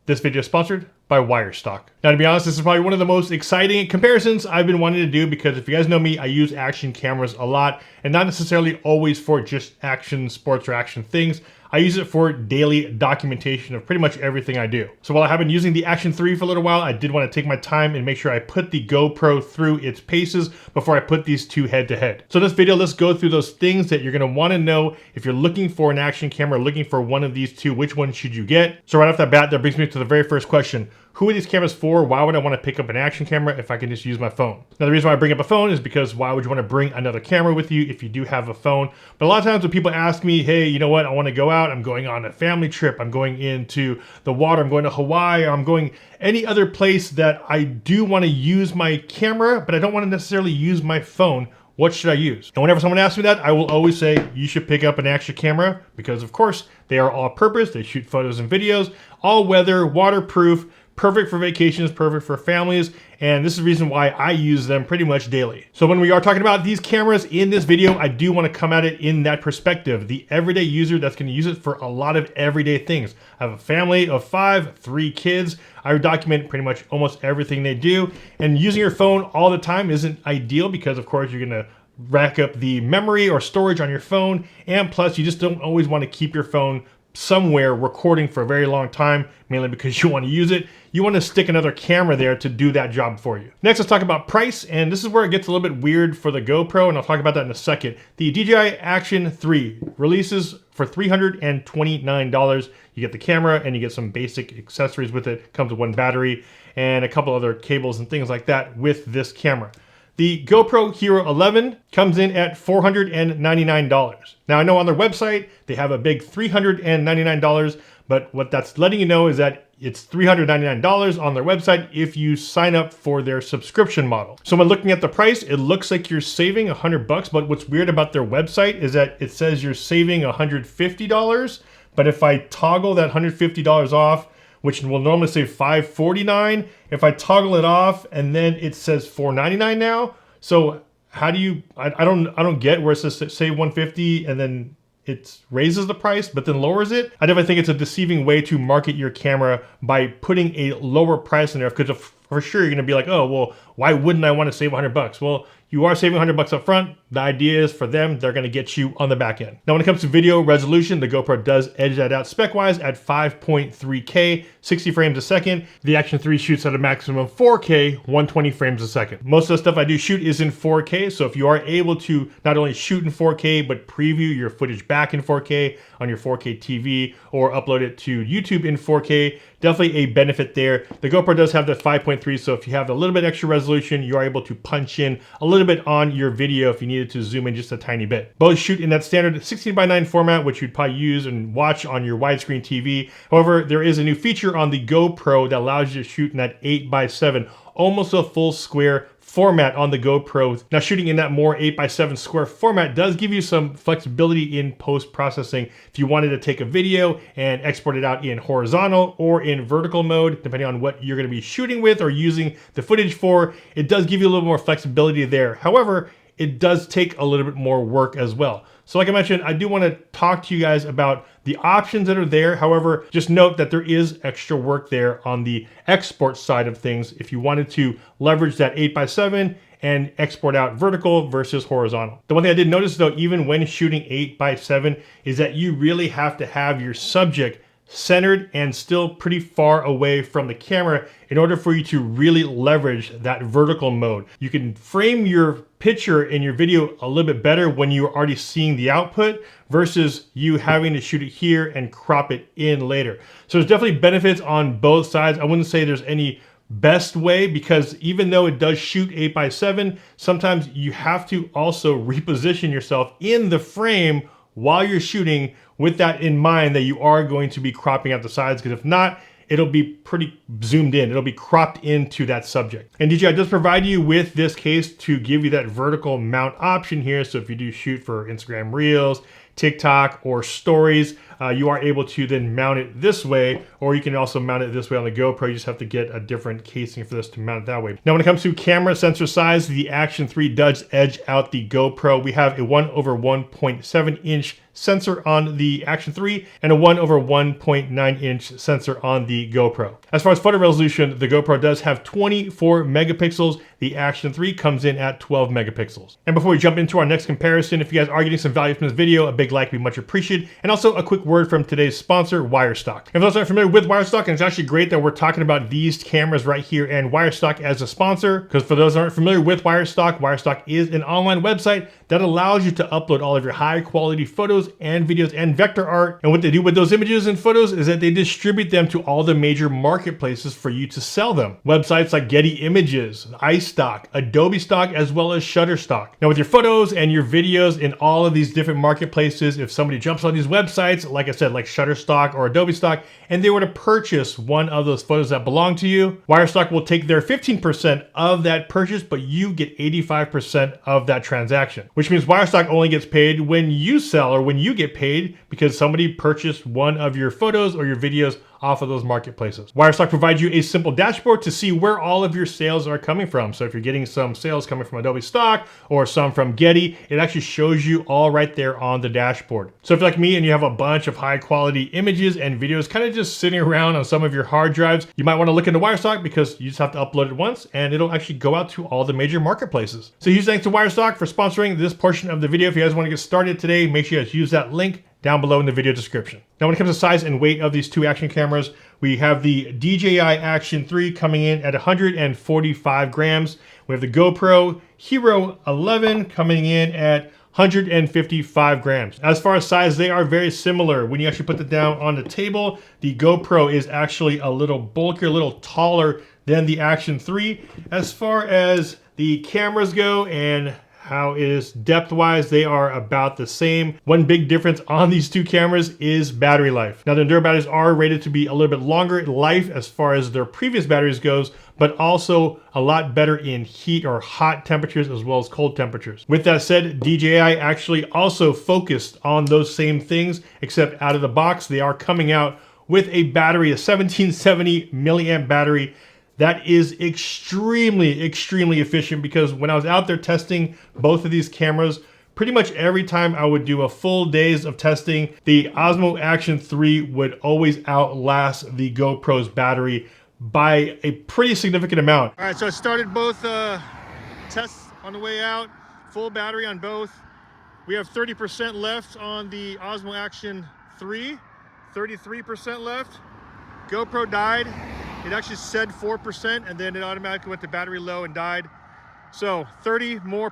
This video is sponsored by Wirestock. Now, to be honest, this is probably one of the most exciting comparisons I've been wanting to do because if you guys know me, I use action cameras a lot and not necessarily always for just action sports or action things. I use it for daily documentation of pretty much everything I do. So while I have been using the Action 3 for a little while, I did want to take my time and make sure I put the GoPro through its paces before I put these two head to head. So in this video, let's go through those things that you're going to want to know if you're looking for an action camera, looking for one of these two, which one should you get? So right off the bat, that brings me to the very first question. Who are these cameras for? Why would I want to pick up an action camera if I can just use my phone? Now, the reason why I bring up a phone is because why would you want to bring another camera with you if you do have a phone? But a lot of times when people ask me, hey, you know what? I want to go out. I'm going on a family trip. I'm going into the water. I'm going to Hawaii. I'm going any other place that I do want to use my camera, but I don't want to necessarily use my phone. What should I use? And whenever someone asks me that, I will always say you should pick up an action camera because, of course, they are all purpose. They shoot photos and videos, all weather, waterproof, perfect for vacations, perfect for families, and this is the reason why I use them pretty much daily. So when we are talking about these cameras in this video, I do want to come at it in that perspective. The everyday user that's going to use it for a lot of everyday things. I have a family of 5, 3 kids. I document pretty much almost everything they do, and using your phone all the time isn't ideal because, of course, you're going to rack up the memory or storage on your phone, and plus you just don't always want to keep your phone somewhere recording for a very long time, mainly because you want to use it. You want to stick another camera there to do that job for you. Next, let's talk about price, and this is where it gets a little bit weird for the GoPro, and I'll talk about that in a second. The DJI Action 3 releases for $329. You get the camera and you get some basic accessories with it. Comes with one battery and a couple other cables and things like that with this camera. The GoPro Hero 11 comes in at $499. Now, I know on their website, they have a big $399, but what that's letting you know is that it's $399 on their website if you sign up for their subscription model. So when looking at the price, it looks like you're saving $100, but what's weird about their website is that it says you're saving $150, but if I toggle that $150 off, which will normally say $549. If I toggle it off and then it says $499 now. So how do you, I don't get where it says say $150 and then it raises the price but then lowers it. I definitely think it's a deceiving way to market your camera by putting a lower price in there because for sure you're gonna be like, oh, well, why wouldn't I want to save $100? Well, you are saving $100 up front. The idea is for them, they're gonna get you on the back end. Now, when it comes to video resolution, the GoPro does edge that out spec-wise at 5.3K, 60 frames a second. The Action 3 shoots at a maximum 4K, 120 frames a second. Most of the stuff I do shoot is in 4K, so if you are able to not only shoot in 4K, but preview your footage back in 4K on your 4K TV or upload it to YouTube in 4K, definitely a benefit there. The GoPro does have the 5.3, so if you have a little bit extra resolution, you are able to punch in a little bit on your video if you needed to zoom in just a tiny bit. Both shoot in that standard 16:9 format, which you'd probably use and watch on your widescreen TV. However, there is a new feature on the GoPro that allows you to shoot in that 8:7, almost a full square format on the GoPro. Now, shooting in that more 8:7 square format does give you some flexibility in post-processing. If you wanted to take a video and export it out in horizontal or in vertical mode, depending on what you're going to be shooting with or using the footage for, it does give you a little more flexibility there. However, it does take a little bit more work as well. So like I mentioned, I do want to talk to you guys about the options that are there. However, just note that there is extra work there on the export side of things if you wanted to leverage that 8:7 and export out vertical versus horizontal. The one thing I did notice though, even when shooting 8:7, is that you really have to have your subject centered and still pretty far away from the camera in order for you to really leverage that vertical mode. You can frame your picture in your video a little bit better when you're already seeing the output versus you having to shoot it here and crop it in later. So there's definitely benefits on both sides. I wouldn't say there's any best way because even though it does shoot 8:7, sometimes you have to also reposition yourself in the frame while you're shooting with that in mind that you are going to be cropping out the sides, because if not, it'll be pretty zoomed in. It'll be cropped into that subject. And DJI does provide you with this case to give you that vertical mount option here. So if you do shoot for Instagram Reels, TikTok, or stories, you are able to then mount it this way, or you can also mount it this way on the GoPro. You just have to get a different casing for this to mount it that way. Now, when it comes to camera sensor size, the Action 3 does edge out the GoPro. We have a 1/1.7 inch sensor on the Action 3 and a 1/1.9" sensor on the GoPro. As far as photo resolution, the GoPro does have 24 megapixels. The Action 3 comes in at 12 megapixels. And before we jump into our next comparison, if you guys are getting some value from this video, a big like would be much appreciated. And also a quick word from today's sponsor, Wirestock. If those aren't familiar with Wirestock, and it's actually great that we're talking about these cameras right here and Wirestock as a sponsor, because for those who aren't familiar with Wirestock, Wirestock is an online website that allows you to upload all of your high quality photos and videos and vector art. And what they do with those images and photos is that they distribute them to all the major marketplaces for you to sell them. Websites like Getty Images, iStock, Adobe Stock, as well as Shutterstock. Now with your photos and your videos in all of these different marketplaces, if somebody jumps on these websites, like I said, like Shutterstock or Adobe Stock, and they were to purchase one of those photos that belong to you, Wirestock will take their 15% of that purchase, but you get 85% of that transaction, which means Wirestock only gets paid when you sell or when you get paid because somebody purchased one of your photos or your videos off of those marketplaces. Wirestock provides you a simple dashboard to see where all of your sales are coming from. So if you're getting some sales coming from Adobe Stock or some from Getty, it actually shows you all right there on the dashboard. So if you're like me and you have a bunch of high quality images and videos kind of just sitting around on some of your hard drives, you might want to look into Wirestock because you just have to upload it once and it'll actually go out to all the major marketplaces. So huge thanks to Wirestock for sponsoring this portion of the video. If you guys want to get started today, make sure you guys use that link down below in the video description. Now when it comes to size and weight of these two action cameras, we have the DJI Action 3 coming in at 145 grams. We have the GoPro Hero 11 coming in at 155 grams. As far as size, they are very similar. When you actually put it down on the table, the GoPro is actually a little bulkier, a little taller than the Action 3. As far as the cameras go and how is depth-wise, they are about the same. One big difference on these two cameras is battery life. Now the Enduro batteries are rated to be a little bit longer in life as far as their previous batteries goes, but also a lot better in heat or hot temperatures as well as cold temperatures. With that said, DJI actually also focused on those same things, except out of the box, they are coming out with a battery, a 1770 milliamp battery. That is extremely efficient because when I was out there testing both of these cameras, pretty much every time I would do a full days of testing, the Osmo Action 3 would always outlast the GoPro's battery by a pretty significant amount. All right, so I started both tests on the way out, full battery on both. We have 30% left on the Osmo Action 3, 33% left. GoPro died. It actually said 4% and then it automatically went to battery low and died. So 30% more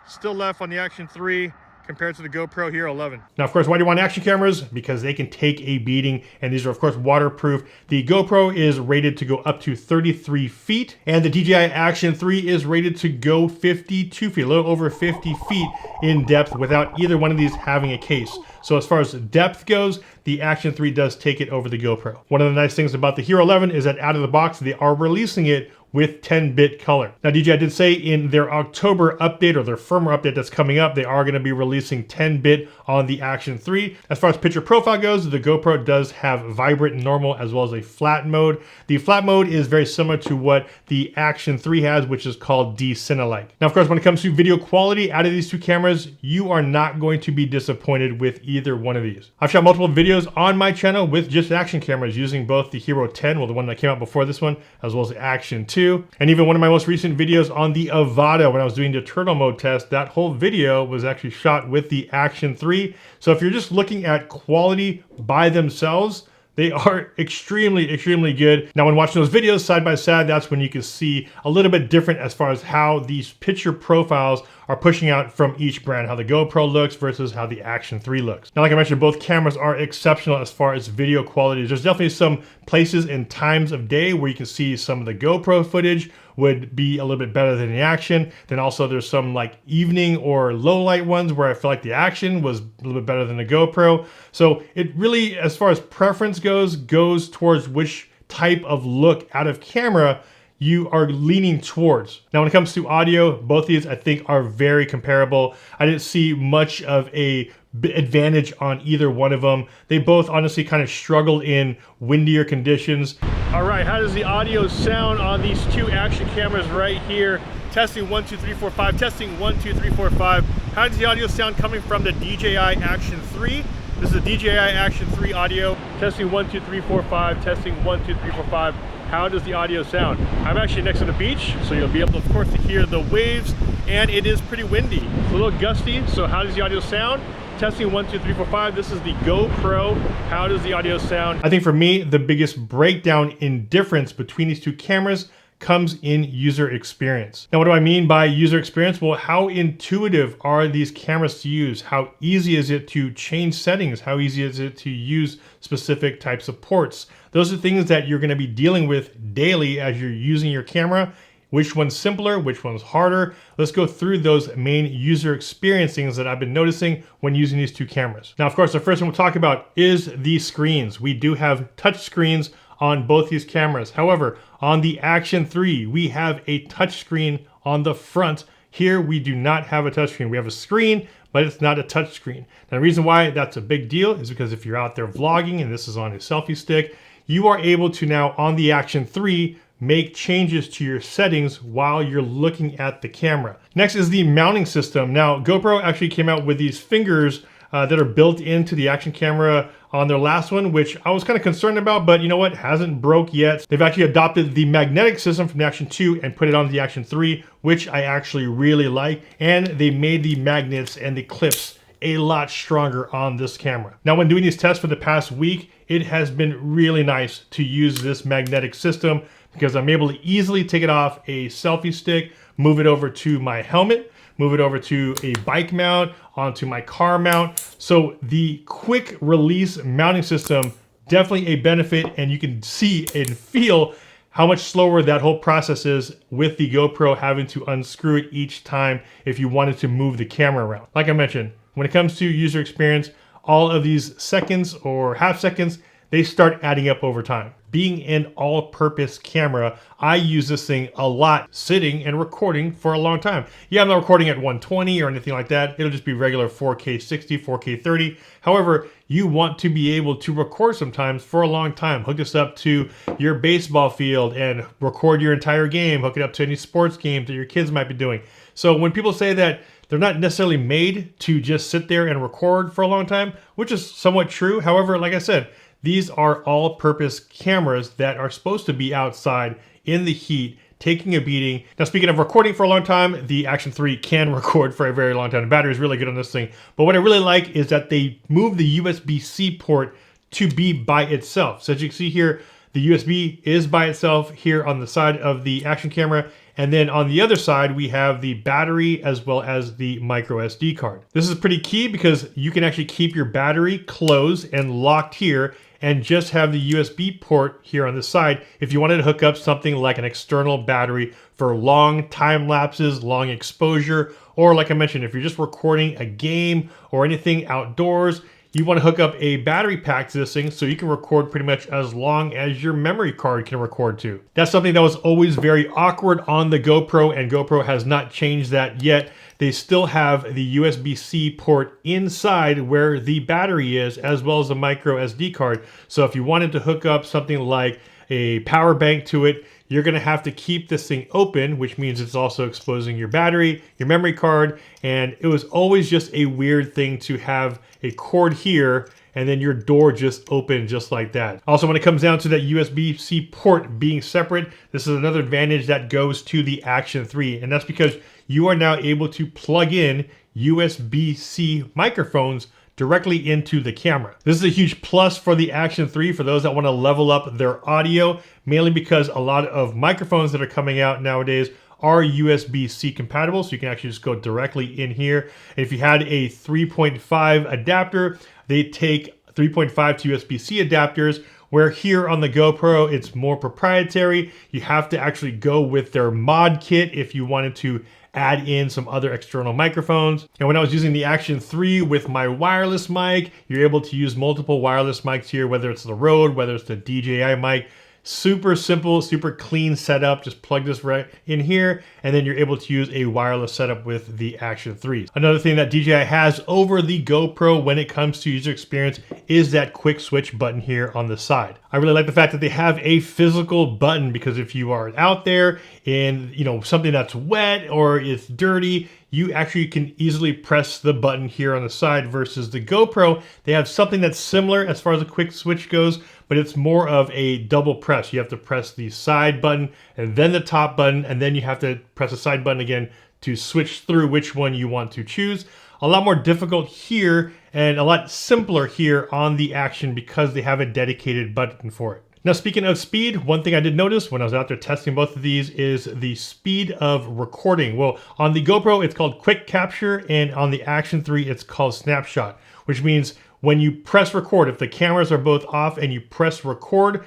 still left on the Action 3 compared to the GoPro Hero 11. Now, of course, why do you want action cameras? Because they can take a beating, and these are, of course, waterproof. The GoPro is rated to go up to 33 feet, and the DJI Action 3 is rated to go 52 feet, a little over 50 feet in depth without either one of these having a case. So as far as depth goes, the Action 3 does take it over the GoPro. One of the nice things about the Hero 11 is that out of the box, they are releasing it with 10-bit color. Now DJI did say in their October update or their firmware update that's coming up, they are going to be releasing 10-bit on the Action 3. As far as picture profile goes, the GoPro does have vibrant, normal, as well as a flat mode. The flat mode is very similar to what the Action 3 has, which is called D-Cine-like. Now, of course, when it comes to video quality out of these two cameras, you are not going to be disappointed with either one of these. I've shot multiple videos on my channel with just action cameras using both the Hero 10, well, the one that came out before this one, as well as the Action 2. And even one of my most recent videos on the Avata when I was doing the turtle mode test, that whole video was actually shot with the Action 3. So if you're just looking at quality by themselves, they are extremely good. Now, when watching those videos side by side, that's when you can see a little bit different as far as how these picture profiles are pushing out from each brand, how the GoPro looks versus how the Action 3 looks. Now, like I mentioned, both cameras are exceptional as far as video quality. There's definitely some places and times of day where you can see some of the GoPro footage would be a little bit better than the Action. Then also there's some like evening or low light ones where I feel like the Action was a little bit better than the GoPro. So it really, as far as preference goes towards which type of look out of camera you are leaning towards. Now, when it comes to audio, both these I think are very comparable. I didn't see much of a advantage on either one of them. They both honestly kind of struggled in windier conditions. All right, how does the audio sound on these two action cameras right here? Testing 1, 2, 3, 4, 5. Testing 1, 2, 3, 4, 5. How does the audio sound coming from the DJI Action 3? This is the DJI Action 3 audio. Testing 1, 2, 3, 4, 5. Testing 1, 2, 3, 4, 5. How does the audio sound? I'm actually next to the beach, so you'll be able to, of course, to hear the waves, and it is pretty windy. It's a little gusty, so how does the audio sound? Testing 1, 2, 3, 4, 5. This is the GoPro. How does the audio sound? I think for me, the biggest breakdown in difference between these two cameras comes in user experience. Now, what do I mean by user experience? Well, how intuitive are these cameras to use? How easy is it to change settings? How easy is it to use specific types of ports? Those are things that you're going to be dealing with daily as you're using your camera. Which one's simpler? Which one's harder? Let's go through those main user experience things that I've been noticing when using these two cameras. Now, of course, the first one we'll talk about is the screens. We do have touch screens on both these cameras. However, on the Action 3, we have a touch screen on the front. Here, we do not have a touch screen. We have a screen, but it's not a touch screen. Now, the reason why that's a big deal is because if you're out there vlogging and this is on a selfie stick, you are able to now, on the Action 3, make changes to your settings while you're looking at the camera. Next is the mounting system. Now, GoPro actually came out with these fingers that are built into the Action camera on their last one, which I was kind of concerned about, but you know what? Hasn't broke yet. They've actually adopted the magnetic system from the Action 2 and put it on the Action 3, which I actually really like. And they made the magnets and the clips a lot stronger on this camera. Now, when doing these tests for the past week, it has been really nice to use this magnetic system because I'm able to easily take it off a selfie stick, move it over to my helmet, move it over to a bike mount, onto my car mount. So the quick release mounting system, definitely a benefit, and you can see and feel how much slower that whole process is with the GoPro having to unscrew it each time if you wanted to move the camera around. Like I mentioned, when it comes to user experience, all of these seconds or half seconds, they start adding up over time. Being an all-purpose camera, I use this thing a lot sitting and recording for a long time. Yeah, I'm not recording at 120 or anything like that. It'll just be regular 4K 60, 4K 30. However, you want to be able to record sometimes for a long time. Hook this up to your baseball field and record your entire game. Hook it up to any sports games that your kids might be doing. So when people say that they're not necessarily made to just sit there and record for a long time, which is somewhat true. However, like I said, these are all-purpose cameras that are supposed to be outside in the heat, taking a beating. Now, speaking of recording for a long time, the Action 3 can record for a very long time. The battery is really good on this thing. But what I really like is that they moved the USB-C port to be by itself. So as you can see here, the USB is by itself here on the side of the Action camera. And then on the other side, we have the battery as well as the micro SD card. This is pretty key because you can actually keep your battery closed and locked here and just have the USB port here on the side if you wanted to hook up something like an external battery for long time lapses, long exposure, or like I mentioned, if you're just recording a game or anything outdoors, you want to hook up a battery pack to this thing so you can record pretty much as long as your memory card can record to. That's something that was always very awkward on the GoPro, and GoPro has not changed that yet. They still have the USB-C port inside where the battery is, as well as the micro SD card. So if you wanted to hook up something like a power bank to it, you're going to have to keep this thing open, which means it's also exposing your battery, your memory card, and it was always just a weird thing to have a cord here and then your door just open just like that. Also, when it comes down to that USB-C port being separate, this is another advantage that goes to the Action 3, and that's because you are now able to plug in USB-C microphones directly into the camera. This is a huge plus for the Action 3 for those that want to level up their audio, mainly because a lot of microphones that are coming out nowadays are USB-C compatible, so you can actually just go directly in here. And if you had a 3.5 adapter, they take 3.5 to USB-C adapters, where here on the GoPro, it's more proprietary. You have to actually go with their mod kit if you wanted to add in some other external microphones. And when I was using the Action 3 with my wireless mic, you're able to use multiple wireless mics here, whether it's the Rode, whether it's the DJI mic. Super simple, super clean setup. Just plug this right in here, and then you're able to use a wireless setup with the Action 3. Another thing that DJI has over the GoPro when it comes to user experience is that quick switch button here on the side. I really like the fact that they have a physical button, because if you are out there in something that's wet or it's dirty, you actually can easily press the button here on the side, versus the GoPro. They have something that's similar as far as the quick switch goes, but it's more of a double press. You have to press the side button and then the top button, and then you have to press the side button again to switch through which one you want to choose. A lot more difficult here and a lot simpler here on the Action because they have a dedicated button for it. Now, speaking of speed, one thing I did notice when I was out there testing both of these is the speed of recording. Well, on the GoPro, it's called quick capture, and on the Action 3, it's called snapshot, which means when you press record, if the cameras are both off and you press record,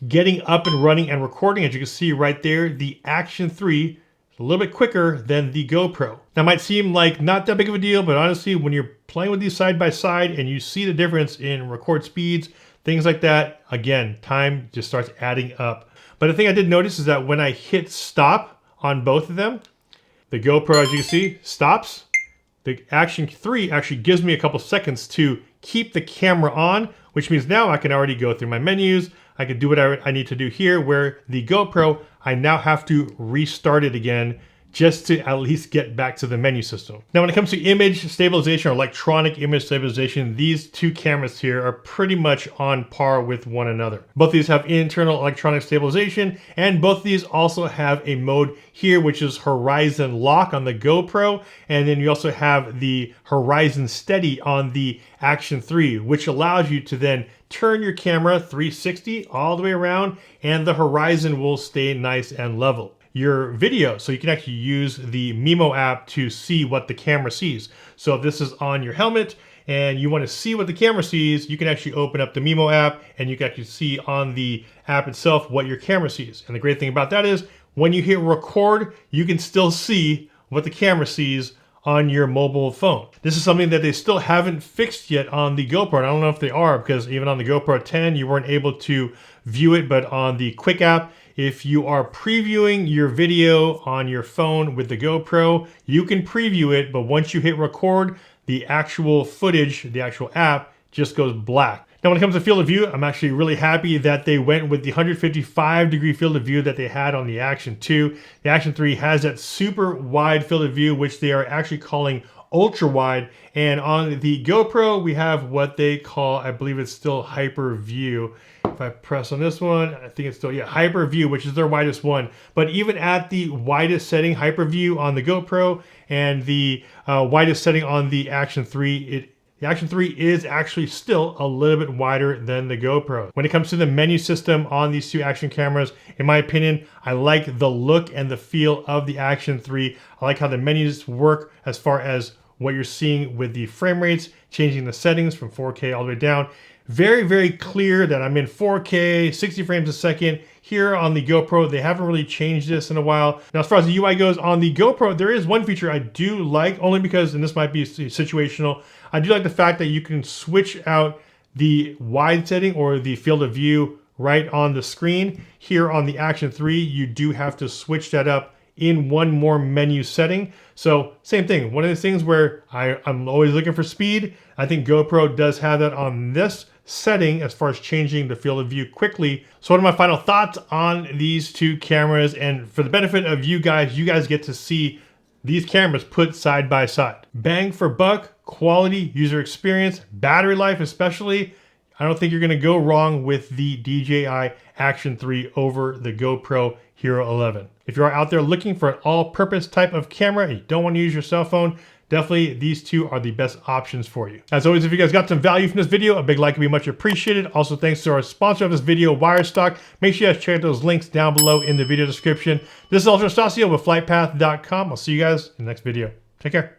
getting up and running and recording, as you can see right there, the Action 3 is a little bit quicker than the GoPro. That might seem like not that big of a deal, but honestly, when you're playing with these side by side and you see the difference in record speeds, things like that, again, time just starts adding up. But the thing I did notice is that when I hit stop on both of them, the GoPro, as you can see, stops. The Action 3 actually gives me a couple seconds to keep the camera on, which means now I can already go through my menus. I can do what I need to do here, where the GoPro, I now have to restart it again just to at least get back to the menu system. Now, when it comes to image stabilization or electronic image stabilization, these two cameras here are pretty much on par with one another. Both of these have internal electronic stabilization, and both of these also have a mode here, which is horizon lock on the GoPro, and then you also have the horizon steady on the Action 3, which allows you to then turn your camera 360 all the way around, and the horizon will stay nice and level. Your video, so you can actually use the Memo app to see what the camera sees. So if this is on your helmet and you want to see what the camera sees, you can actually open up the Memo app and you can actually see on the app itself what your camera sees. And the great thing about that is when you hit record, you can still see what the camera sees on your mobile phone. This is something that they still haven't fixed yet on the GoPro. And I don't know if they are, because even on the GoPro 10, you weren't able to view it, but on the Quick app, if you are previewing your video on your phone with the GoPro, you can preview it, but once you hit record, the actual footage, the actual app, just goes black. Now, when it comes to field of view, I'm actually really happy that they went with the 155-degree field of view that they had on the Action 2. The Action 3 has that super wide field of view, which they are actually calling ultra wide. And on the GoPro, we have what they call, I believe it's still hyper view. If I press on this one, I think it's still, yeah, hyper view, which is their widest one. But even at the widest setting, hyper view on the GoPro, and the widest setting on the Action 3, the Action 3 is actually still a little bit wider than the GoPro. When it comes to the menu system on these two Action cameras, in my opinion, I like the look and the feel of the Action 3. I like how the menus work as far as what you're seeing with the frame rates, changing the settings from 4K all the way down. Very, very clear that I'm in 4K, 60 frames a second. Here on the GoPro, they haven't really changed this in a while. Now, as far as the UI goes, on the GoPro, there is one feature I do like, only because, and this might be situational, I do like the fact that you can switch out the wide setting or the field of view right on the screen. Here on the Action 3, you do have to switch that up in one more menu setting. So same thing, one of the things where I'm always looking for speed. I think GoPro does have that on this setting as far as changing the field of view quickly. So what are my final thoughts on these two cameras? And for the benefit of you guys get to see these cameras put side by side. Bang for buck, quality, user experience, battery life especially. I don't think you're gonna go wrong with the DJI Action 3 over the GoPro Hero 11. If you're out there looking for an all-purpose type of camera and you don't want to use your cell phone, definitely these two are the best options for you. As always, if you guys got some value from this video, a big like would be much appreciated. Also, thanks to our sponsor of this video, Wirestock. Make sure you guys check out those links down below in the video description. This is Ultra Stasio with FlytPath.com. I'll see you guys in the next video. Take care.